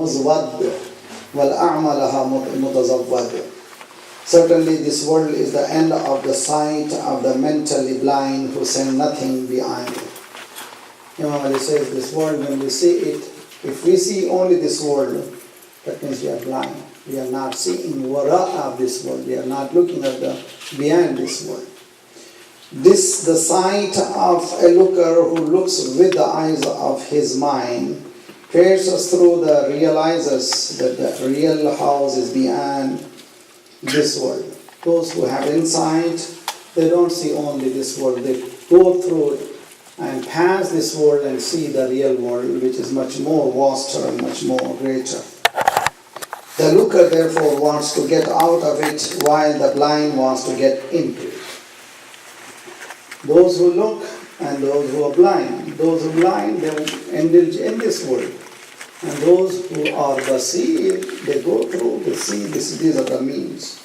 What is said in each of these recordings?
مزود والأعمى لها متزود. Certainly this world is the end of the sight of the mentally blind who send nothing behind it. Imam Ali says this world, when we see it, if we see only this world, that means we are blind. We are not seeing wara of this world. We are not looking at the behind this world. This, the sight of a looker who looks with the eyes of his mind, pierces through the realizers that the real house is beyond this world. Those who have insight, they don't see only this world. They go through it and pass this world and see the real world, which is much more vaster and much more greater. The looker therefore wants to get out of it, while the blind wants to get into it. Those who look and those who are blind, those who are blind, they indulge in this world. And those who are the seer, they go through, they see, these are the means.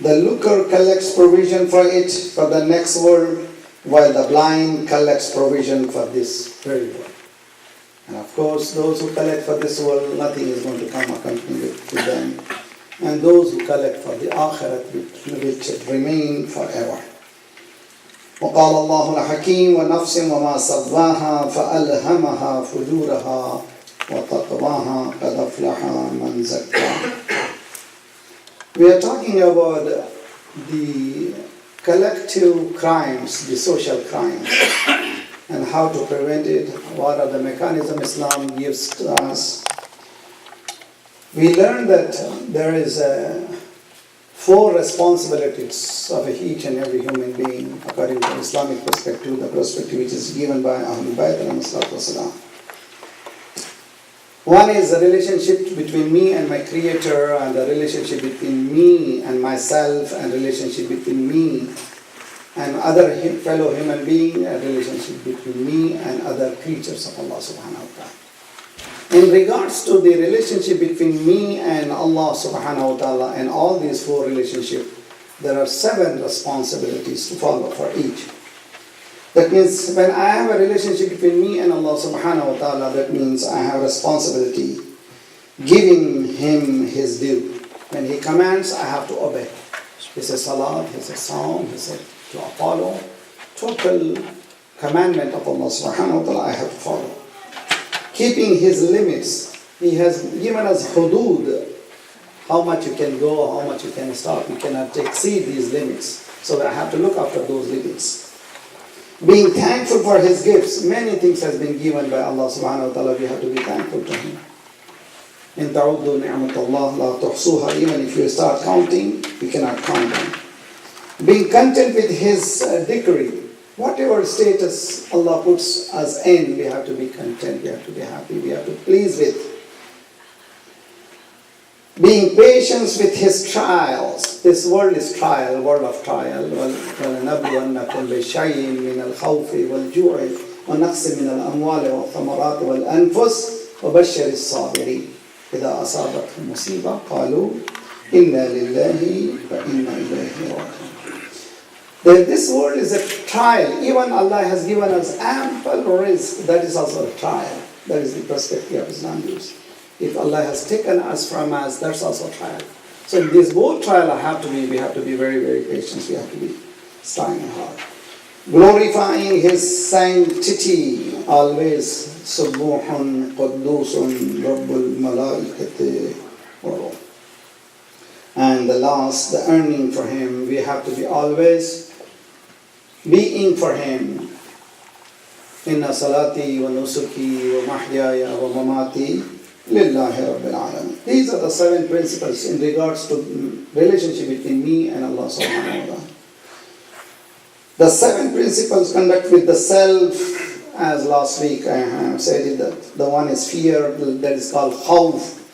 The looker collects provision for it, for the next world, while the blind collects provision for this very world. And of course, those who collect for this world, nothing is going to come accompanied with them. And those who collect for the akhirat, which remain forever. وقال الله الحكيم ونفس وما سواها فألهمها فجورها وتقواها قد أفلح من زكاها. We are talking about the collective crimes, the social crimes, and how to prevent it. What are the mechanisms Islam gives to us? We learned that there is 4 responsibilities of each and every human being according to Islamic perspective, the perspective which is given by Ahlul Bayt alayhi salatu wasalam. One is the relationship between me and my Creator, and the relationship between me and myself, and relationship between me and other fellow human being, a relationship between me and other creatures of Allah subhanahu wa ta'ala. In regards to the relationship between me and Allah subhanahu wa ta'ala and all these 4 relationships, there are 7 responsibilities to follow for each. That means when I have a relationship between me and Allah subhanahu wa ta'ala, that means I have responsibility giving Him His due. When He commands, I have to obey. He says salat, He says saum, He says to follow. Total commandment of Allah subhanahu wa ta'ala I have to follow. Keeping His limits. He has given us hudud. How much you can go, how much you can stop. You cannot exceed these limits. So I have to look after those limits. Being thankful for His gifts. Many things has been given by Allah subhanahu wa ta'ala. We have to be thankful to Him. In ta'uddu ni'matullah la tuhsuha. Even if you start counting, you cannot count them. Being content with His decree. Whatever status Allah puts us in, we have to be content, we have to be happy, we have to please with. Being patient with His trials. This world is trial, world of trial. وَلَنَبْلُوَنَّكُمْ بِشَيْءٍ مِّنَ الْخَوْفِ وَالْجُوعِ وَنَقْصٍ مِّنَ الْأَمْوَالِ وَالثَّمَرَاتِ وَالْأَنفُسِ وَبَشِّرِ الصَّابِرِينَ إِذَا أَصَابَتْهُمْ مُصِيبَةٌ قَالُوا إِنَّا لِلَّهِ وَإِنَّا إِلَيْهِ رَاجِعُونَ. This world is a trial. Even Allah has given us ample risk. That is also a trial. That is the perspective of Islam views. If Allah has taken us from us, that's also a trial. So in this both trial we have to be very, very patient. We have to be strong and hard. Glorifying His sanctity always. Subbuhun Quddusun Rabbul Malaikati wa. And the last, the earning for Him. We have to be always being for Him. Inna salati wa nusuki wa mahyaya wa mamati lillahi rabbil alamin. These are the 7 principles in regards to relationship between me and Allah subhanahu wa ta'ala. The 7 principles conduct with the self, as last week I have said it, that the one is fear, that is called khawf.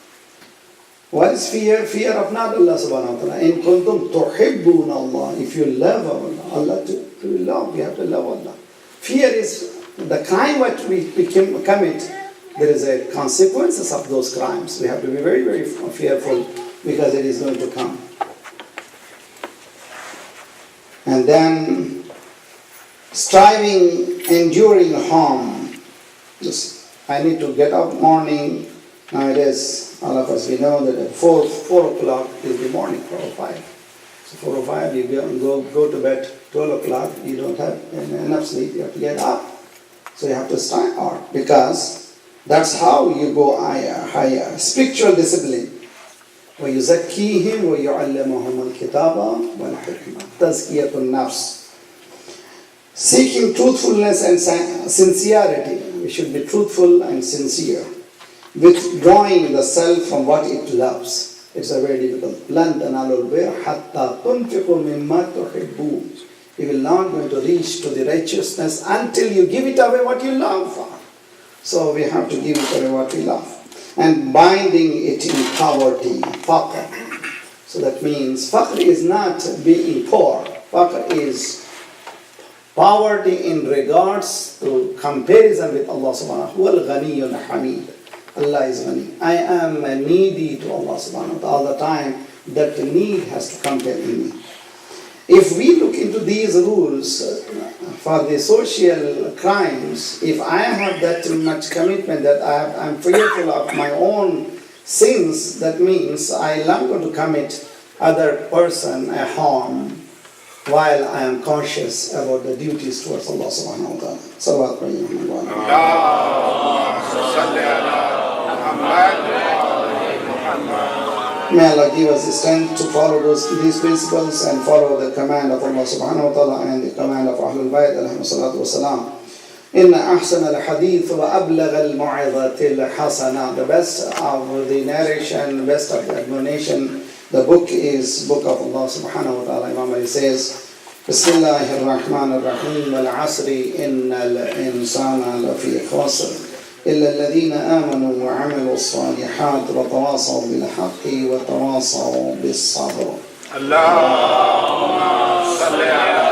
What is fear? Fear of not Allah subhanahu wa ta'ala. In kuntum tuhibbuna Allah. If you love Allah, to love, you have to love Allah. Fear is the crime what we commit. There is a consequences of those crimes. We have to be very, very fearful because it is going to come. And then striving, enduring harm. Just, I need to get up morning, Nowadays, all of us, we know that at 4 o'clock is the morning, 4 or 5. So 4 or 5, you go to bed 12 o'clock, you don't have enough sleep, you have to get up. So you have to start out, because that's how you go higher. Spiritual discipline. وَيُزَكِّيهِمْ وَيُعَلِّمُهُمُ الْكِتَابَ وَالْحِكْمَةَ تَزْكِيَةُ النَّفْسِ. Seeking truthfulness and sincerity. We should be truthful and sincere. Withdrawing the self from what it loves. It's a very difficult. لَن تَنَالُوا الْبِرَّ حَتَّى تُنْفِقُوا مِمَّا تُحِبُّونَ. You will not going to reach to the righteousness until you give it away what you love. So we have to give it away what we love. And binding it in poverty, faqr. So that means faqr is not being poor. Faqr is poverty in regards to comparison with Allah subhanahu wa ta'ala. Huwal Ghaniyyul Hamid. Allah is Ghani. I am needy to Allah subhanahu wa ta'ala all the time. That need has to compare in me. If we look into these rules for the social crimes, if I have that much commitment that I'm fearful of my own sins, that means I'm not going to commit other person a harm while I am conscious about the duties towards Allah subhanahu wa ta'ala. Salawat May Allah give us the strength to follow these principles and follow the command of Allah subhanahu wa ta'ala and the command of Ahlul Bayt alayhi salatu wa salam. Inna ahsan al-hadith wa ablagh al-mu'idhati al-hasana. The best of the narration, best of the admonition, the book is book of Allah subhanahu wa ta'ala. Imam Ali says, Bismillahir Rahmanir Rahim wal asri innal insana lafi khasr. إلا الذين آمنوا وعملوا الصالحات وتواصوا بالحق وتواصوا بالصبر. اللهم صل على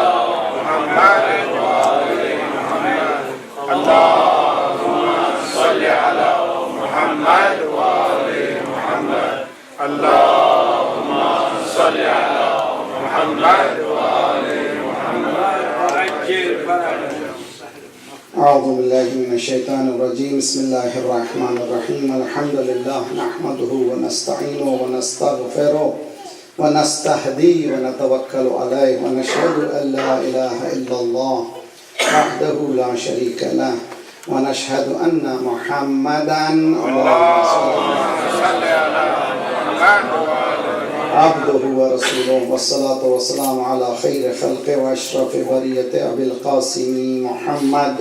محمد وآل محمد. اللهم صل على محمد وآل محمد. اللهم صل على محمد وآل محمد. أعوذ بالله من الشيطان الرجيم. بسم الله الرحمن الرحيم. الحمد لله نحمده ونستعينه ونستغفره ونستهديه ونتوكل عليه ونشهد أن لا إله إلا الله وحده لا شريك له ونشهد أن محمدا عبده ورسوله والصلاة والسلام على خير خلقه وأشرف برية أبي القاسم محمد.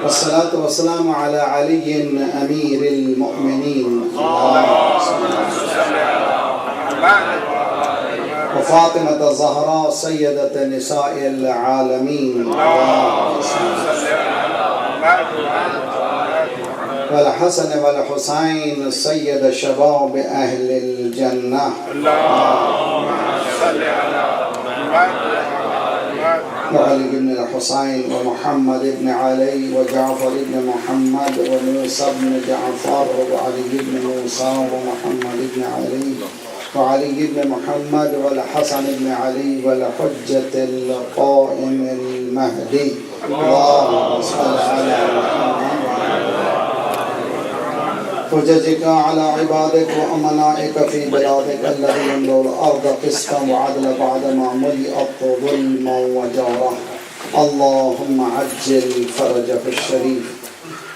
والصلاة والسلام على علي أمير المؤمنين وفاطمة الزهراء سيدة نساء العالمين والحسن والحسين سيد شباب أهل الجنة. اللهم صل على وعلي بن الحسين ومحمد بن علي وجعفر بن محمد وموسى بن جعفر وعلي بن موسى ومحمد بن علي وعلي بن محمد والحسن بن علي والحجة القائم المهدي. اللهم صل على محمد حججك على عبادك وأمنائك في بلادك الذي يملأ الأرض قسطا وعدلا بعدما ملئت ظلما وجورا. اللهم عجل فرجه الشريف.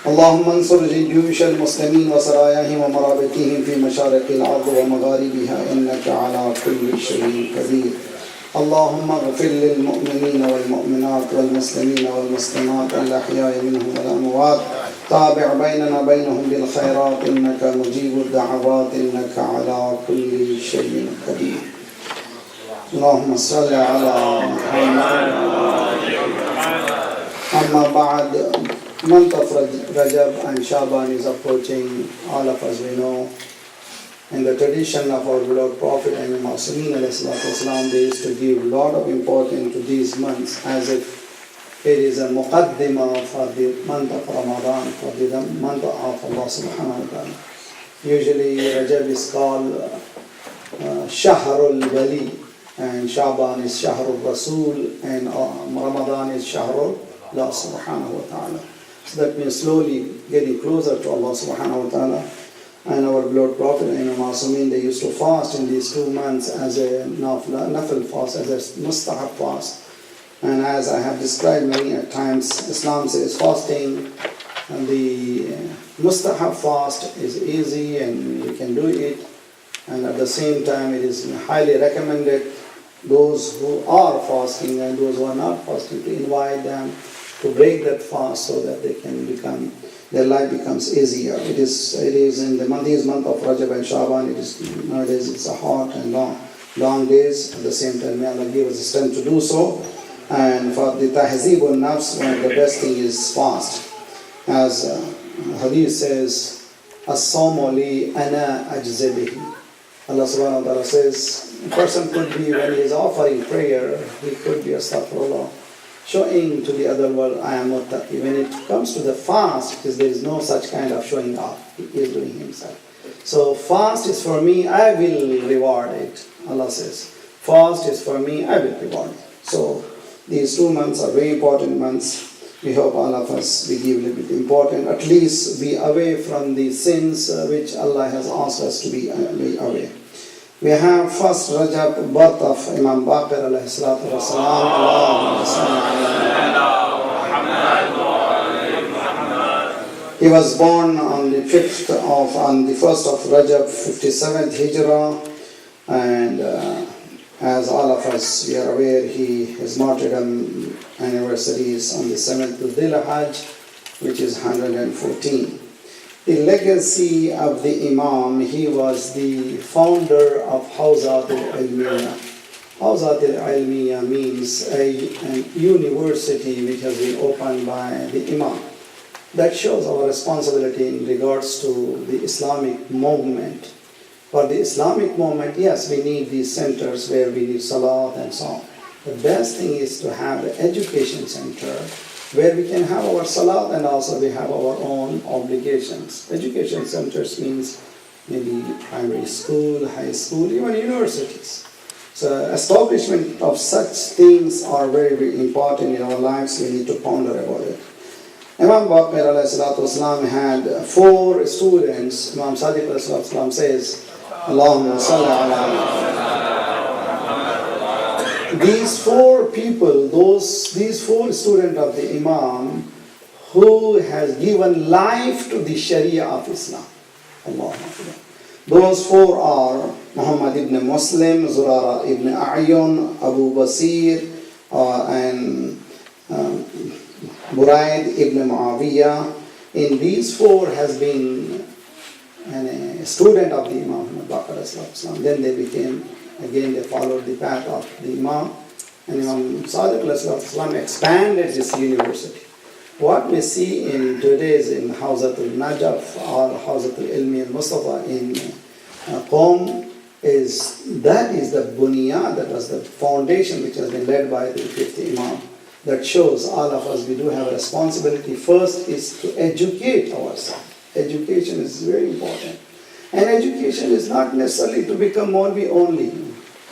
اللهم انصر جيوش المسلمين وسراياهم ومرابطهم في مشارق الأرض ومغاربها إنك على كل شيء قدير. اللهم اغفر للمؤمنين والمؤمنات والمسلمين والمسلمات الأحياء منهم والأموات. تابع بيننا بينهم بالخيرات إنك مجيب الدعوات إنك على كل شيء قدير. اللهم صل على محمد. أما بعد, month of Rajab and Shaban is approaching. All of us we know. In the tradition of our beloved Prophet and Ma'asumeen alayhi they used to give a lot of importance to these months as if it is a muqaddimah for the month of Ramadan, for the month of Allah subhanahu wa ta'ala. Usually Rajab is called Shahrul Wali, and Shaban is Shahrul Rasul, and Ramadan is Shahrul Allah subhanahu wa ta'ala. So that means slowly getting closer to Allah subhanahu wa ta'ala. And our beloved Prophet Imam Masumin, they used to fast in these 2 months as a nafil fast, as a mustahab fast. And as I have described many times, Islam says fasting, and the mustahab fast is easy and you can do it. And at the same time, it is highly recommended those who are fasting and those who are not fasting to invite them to break that fast so that they can become, their life becomes easier. It is in these month of Rajab and Shaban. Nowadays it's a hot and long days. At the same time, may Allah give us the strength to do so. And for the tahzeeb al nafs, one of the best thing is fast. As Hadith says, as-sawmu li ana ajzi bihi. Allah subhanahu wa ta'ala says, a person could be, when he is offering prayer, he could be astaghfirullah, showing to the other world, I am muttaqi. When it comes to the fast, there is no such kind of showing off. He is doing himself. So fast is for me, I will reward it. Allah says, fast is for me, I will reward it. So these 2 months are very important months. We hope all of us, we give a little bit important, at least be away from the sins which Allah has asked us to be away. We have first Rajab, birth of Imam Baqir alayhi salatu wa salam. He was born on the 1st of Rajab, 57th Hijrah, and as all of us we are aware, his martyrdom anniversary is on the 7th of Dhul-Hajj, which is 114. The legacy of the Imam, he was the founder of Hawzat al-Ilmiya. Hawzat al-Ilmiya means a university which has been opened by the Imam. That shows our responsibility in regards to the Islamic movement. For the Islamic movement, yes, we need these centers where we need salat and so on. The best thing is to have an education center where we can have our salat and also we have our own obligations. Education centers means maybe primary school, high school, even universities. So establishment of such things are very, very important in our lives. We need to ponder about it. Imam Baqir alayhi salatu wasalam had 4 students. Imam Sadiq alayhi salatu wasalam says, Allahumma salli ala. These 4 people, these 4 students of the Imam who has given life to the Sharia of Islam. Allah. Those 4 are Muhammad ibn Muslim, Zurara ibn A'yun, Abu Basir, and Buraid ibn Muawiyah. In these 4 has been a student of the Imam Baqir. Then they became, again they followed the path of the Imam, and Imam Sadiq expanded this university. What we see in today's in Hawzat al-Najaf or Hawzat al-Ilmi al-Mustafa in Qom is the bunyah, that was the foundation which has been led by the 50th Imam. That shows all of us, we do have a responsibility. First is to educate ourselves. Education is very important. And education is not necessarily to become Maulvi only.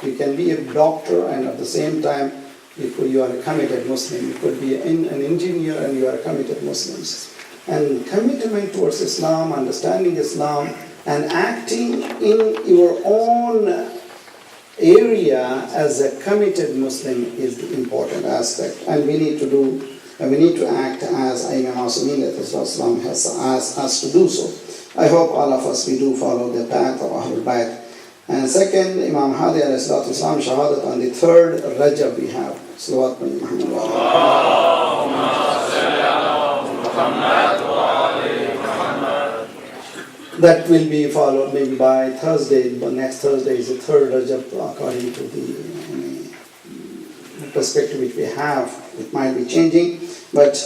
You can be a doctor and at the same time you are a committed Muslim. You could be an engineer and you are a committed Muslim. And commitment towards Islam, understanding Islam, and acting in your own area as a committed Muslim is the important aspect. And we need to act as Imam Masumin has asked us to do so. I hope all of us, we do follow the path of Ahlul Bayt. And second, Imam Hadi alayhi salatu wasalam, shahadat on the 3rd Rajab we have. Salawat Muhammad. That will be followed maybe by Thursday, but next Thursday is the 3rd Rajab according to the perspective which we have. It might be changing, but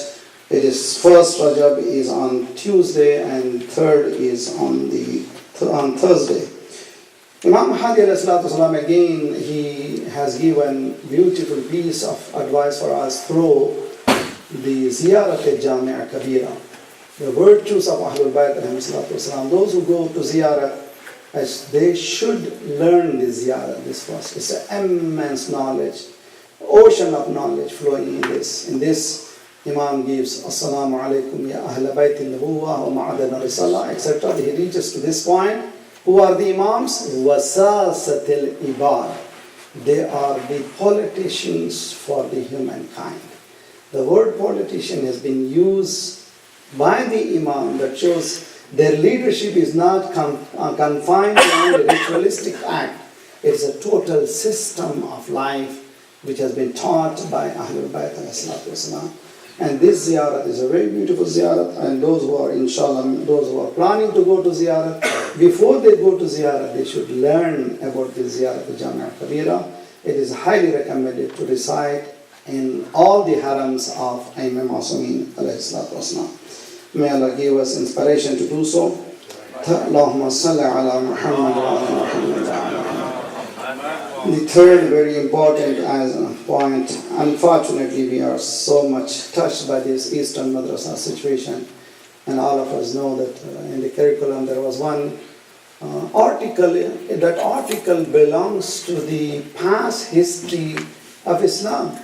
it is 1st Rajab is on Tuesday and 3rd is on Thursday. Imam Hadi alayhi salatu wasalam, again, he has given beautiful piece of advice for us through the Ziyarat al-Jami'a Kabira. The virtues of Ahlul Bayt alayhi salatu wasalam. Those who go to Ziyarat, they should learn the Ziyarat, this first. It's an immense knowledge, ocean of knowledge flowing in this Imam gives Assalamu alaikum ya Ahla Bayt al-Nubuwah wa Ma'adan al-Risala, etc. He reaches to this point. Who are the Imams? Wasasat al-Ibad. They are the politicians for the humankind. The word politician has been used by the Imam that shows their leadership is not confined to a ritualistic act. It's a total system of life which has been taught by Ahlul Bayt al-Islam. And this ziyarat is a very beautiful ziyarat, and those who are, inshallah, those who are planning to go to ziyarat, before they go to ziyarat, they should learn about the ziyarat al-Jami' al-Kabira. It is highly recommended to recite in all the harams of Imam Masumin alayhi salatu wasalam. May Allah give us inspiration to do so. Allahumma salli ala Muhammad wa ala Muhammad wa ala Muhammad. The third very important point, unfortunately we are so much touched by this Eastern Madrasa situation, and all of us know that in the curriculum there was one article. That article belongs to the past history of Islam,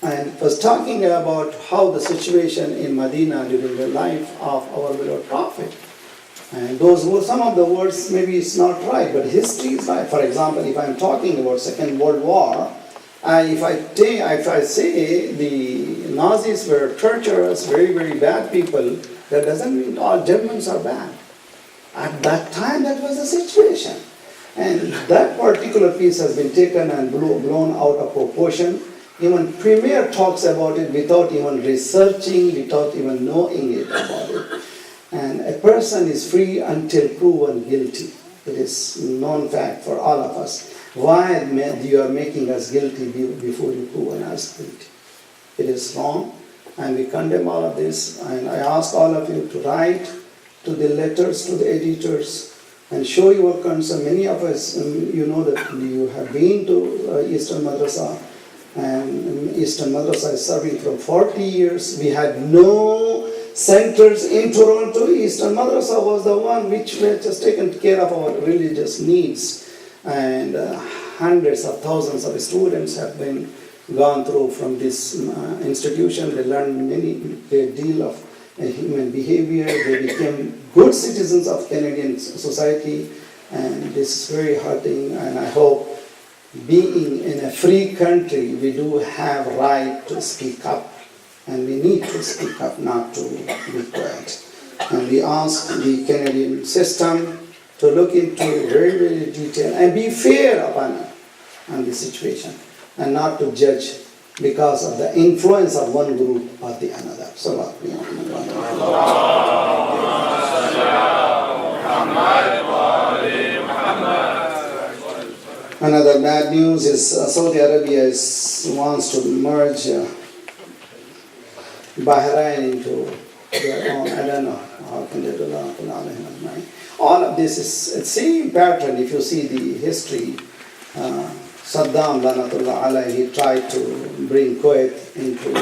and was talking about how the situation in Medina during the life of our beloved Prophet. And those were some of the words, maybe it's not right, but history is right. For example, if I'm talking about Second World War, if I say the Nazis were torturers, very, very bad people, that doesn't mean all Germans are bad. At that time, that was the situation. And that particular piece has been taken and blown out of proportion. Even Premier talks about it without even researching, without even knowing it about it. And a person is free until proven guilty. It is known fact for all of us. Why you are making us guilty before you prove us guilty? It is wrong, and we condemn all of this. And I ask all of you to write to the letters to the editors and show your concern. Many of us, you know that you have been to Eastern Madrasa, and Eastern Madrasa is serving from 40 years. We had no centers in Toronto. Eastern Madrasa was the one which had just taken care of our religious needs, and hundreds of thousands of students have been gone through from this institution. They learned great deal of human behavior. They became good citizens of Canadian society, and this is very heartening. And I hope, being in a free country, we do have right to speak up. And we need to speak up, not to be quiet. And we ask the Canadian system to look into very, very detail and be fair upon the situation, and not to judge because of the influence of one group or the another. Another bad news is Saudi Arabia wants to merge Bahrain into their own. I don't know how can they do that. All of this is the same pattern. If you see the history, Saddam Lanatullah alayhi, he tried to bring Kuwait into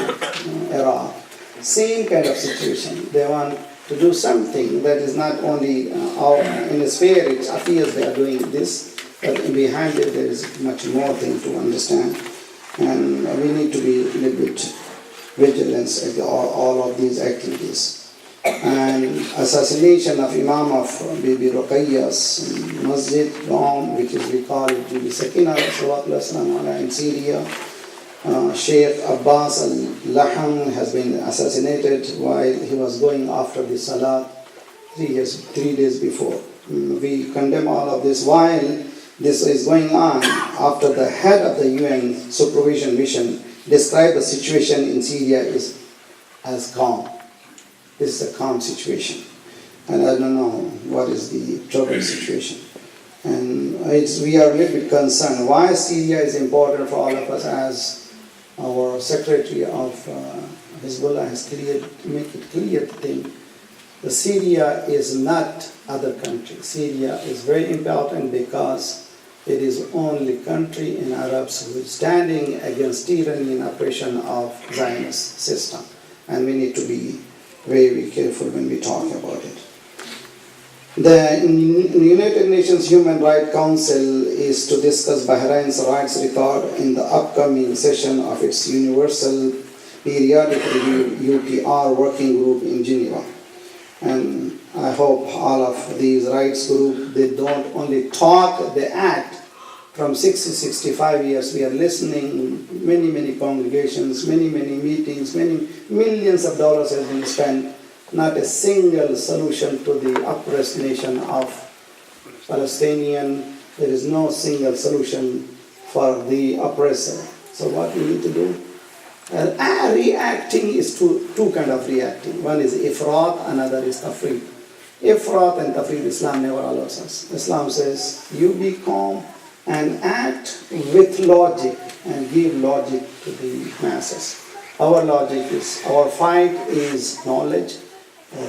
Iraq. Same kind of situation. They want to do something that is not only in the sphere, it appears they are doing this, but behind it there is much more thing to understand. And we need to be a little bit vigilance at all of these activities. And assassination of Imam of Bibi Ruqayya's masjid, which is, we call it Bibi Sakina in Syria. Sheikh Abbas al-Laham has been assassinated while he was going after the Salat 3 days before. We condemn all of this. While this is going on, after the head of the UN supervision mission described the situation in Syria as calm. This is a calm situation. And I don't know what is the trouble situation. And we are a little bit concerned. Why Syria is important for all of us, as our Secretary of Hezbollah has make it clear thing. The Syria is not other countries. Syria is very important because it is only country in Arabs who is standing against tyranny and oppression of Zionist system. And we need to be very, very careful when we talk about it. The United Nations Human Rights Council is to discuss Bahrain's rights record in the upcoming session of its Universal Periodic Review UPR Working Group in Geneva. And I hope all of these rights groups, they don't only talk, they act. From 60, 65 years, we are listening, many congregations, many meetings, many millions of dollars have been spent. Not a single solution to the oppressed nation of Palestinian. There is no single solution for the oppressor. So what we need to do? Reacting is two kind of reacting. One is ifrat, another is tafrid. Ifrat and tafrid, Islam never allows us. Islam says, you be calm and act with logic and give logic to the masses. Our logic is, our fight is knowledge.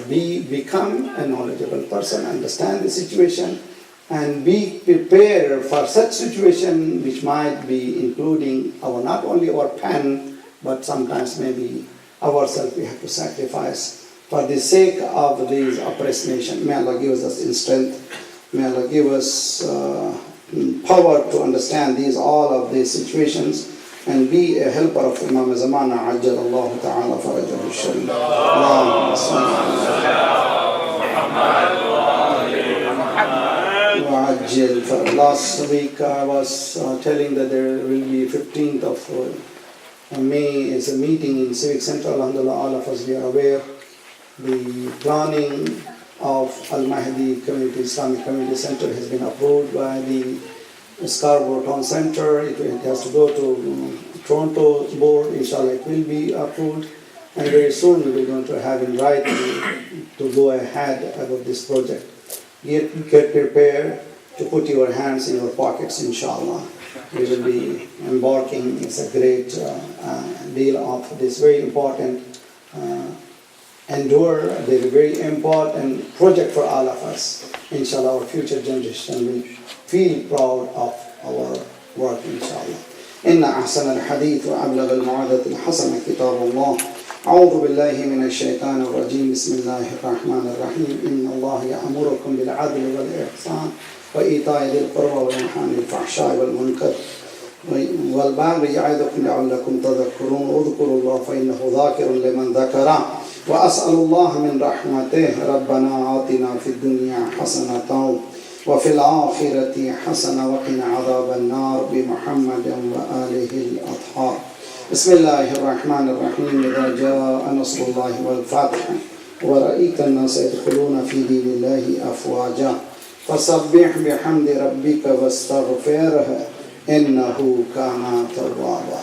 Become a knowledgeable person, understand the situation, and be prepared for such situation which might be including not only our pen, but sometimes maybe ourselves we have to sacrifice for the sake of these oppressed nation. May Allah give us strength. May Allah give us power to understand all of these situations and be a helper of Imam Zamana Ajjal Allah Ta'ala Farajahu Sharif. Allahumma salli ala Muhammad. Last week I was telling that there will be 15th of May is a meeting in Civic Center. Alhamdulillah, all of us we are aware. The planning of Al-Mahdi Community Islamic Community Center has been approved by the Scarborough Town Center. It has to go to Toronto board. Inshallah, it will be approved, and very soon we are going to have in writing to go ahead about this project. Get prepared to put your hands in your pockets, inshallah. We will be embarking. It's a great deal of this very important very important project for all of us. Inshallah, our future generation will feel proud of our work, inshallah. إن أحسن الحديث وأبلغ الموعظة الحسنة كتاب الله. أعوذ بالله من الشيطان الرجيم. بسم الله الرحمن الرحيم. إن الله يأمركم بالعدل والإحسان وإيتاء ذي القربى وينهى عن الفحشاء والمنكر والبغي يعظكم لعلكم تذكرون. اذكروا الله فإنه ذاكر لمن ذكره وأسأل الله من رحمته. ربنا آتنا في الدنيا حسنة وفي الآخرة حسنة وقنا عذاب النار بمحمد وآله الأطهار. بسم الله الرحمن الرحيم. إذا جاء نصر الله والفتح ورأيت الناس يدخلون في دين الله أفواجا فسبح بحمد ربك واستغفره إنه كان توابا.